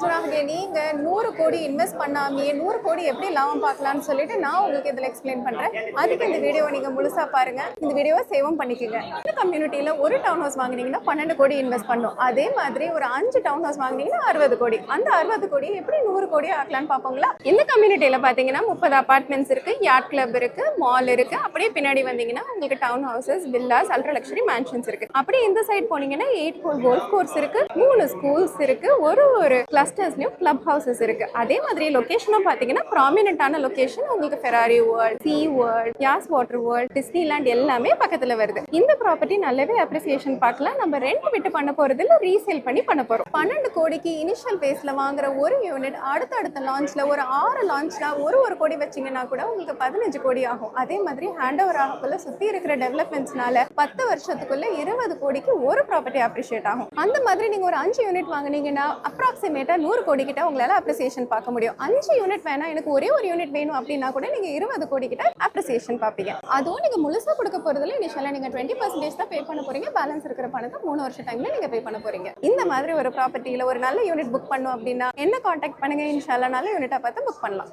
இன்வெஸ்டராக நீங்க 100 கோடி இன்வெஸ்ட் பண்ணாமையே 100 கோடி எப்படி லாபம் பார்க்கலாம்னு சொல்லிட்டு நான் உங்களுக்கு இதுல எக்ஸ்பிளைன் பண்றேன். அதுக்கு இந்த வீடியோவை நீங்க முழுசா பாருங்க. இந்த வீடியோவை சேவும் பண்ணிக்கோங்க. இந்த கம்யூனிட்டியில ஒரு டவுன் ஹவுஸ் வாங்குனீங்கன்னா 12 கோடி இன்வெஸ்ட் பண்ணும். அதே மாதிரி ஒரு 5 டவுன் ஹவுஸ் வாங்குனீங்கன்னா 60 கோடி. அந்த 60 கோடி எப்படி 100 கோடி ஆக்கலாம்னு பாப்போங்களா? இந்த கம்யூனிட்டியில பாத்தீங்கன்னா 30 அபார்ட்மெண்ட்ஸ் இருக்கு, யாட் கிளப் இருக்கு, மால் இருக்கு. அப்படியே பின்னாடி வந்தீங்கன்னா உங்களுக்கு down houses, villas, ultra luxury mansions இருக்கு. அப்படியே இந்த சைடு போனீங்கன்னா 8 கோல்ஃப் கோர்ஸ் இருக்கு, 3 ஸ்கூல்ஸ் இருக்கு, ஒரு கிளஸ்டர்ஸ்லயும் கிளப் ஹவுசஸ் இருக்கு. அதே மாதிரி லொகேஷனும் பாத்தீங்கன்னா ப்ராமினென்ட்டான லொகேஷன். உங்களுக்கு ஃபெராரி வேர்ல்ட், சீ வேர்ல்ட், யாஸ் வாட்டர் வேர்ல்ட், டிஸ்னிலாண்ட் எல்லாமே பக்கத்துல வருது. இந்த ப்ராப்பர்ட்டி நல்லாவே அப்ரிசியேஷன் பார்க்கலாம். நம்ம ரெண்ட் விட்டு பண்ண போறது இல்ல, ரீசேல் பண்ணி பண்ண போறோம். 12 கோடிக்கு இனிஷியல் பேஸ்ல வாங்குற ஒரு யூனிட் அடுத்த லான்ச்ல ஒரு 6 லான்ச்ல ஒரு கோடி வச்சீங்கன்னா கூட உங்களுக்கு 15 கோடி ஆகும். அதே மாதிரி ஹேண்ட் ஓவர் ஆகக்குள்ள சுத்தி இருக்கிற டெவலப்மெண்ட்ஸ்னால 10 வருஷத்துக்குள்ள 20 கோடிக்கு ஒரு ப்ராப்பர்ட்டி அப்ரிஷியேட் ஆகும். அந்த மாதிரி நீங்க ஒரு 5 யூனிட் வாங்குனீங்கன்னா அப்ராக்சிமேட்டா 100 கோடி கிட்ட உங்களால அப்ரிசியேஷன் பார்க்க முடியும். 5 யூனிட் வேணா, எனக்கு ஒரே ஒரு யூனிட் வேணும் அப்படின்னா கூட நீங்க 20 கோடி கிட்ட அப்ரிசியேஷன் பார்ப்பீங்க. அதுவும் நீங்க முழுசா கொடுக்க போறதுல இனிஷியலா நீங்க 20% தான் பே பண்ண போறீங்க. பேலன்ஸ் இருக்கிற பணத்தை 3 வருஷம் டைம்ல நீங்க பே பண்ண போறீங்க. இந்த மாதிரி ஒரு ப்ராப்பர்ட்டியில ஒரு நல்ல யூனிட் புக் பண்ணும் அப்படின்னா என்ன கான்டாக்ட் பண்ணுங்க. இன்ஷால்லா நல்ல யூனிட்டா பார்த்து புக் பண்ணலாம்.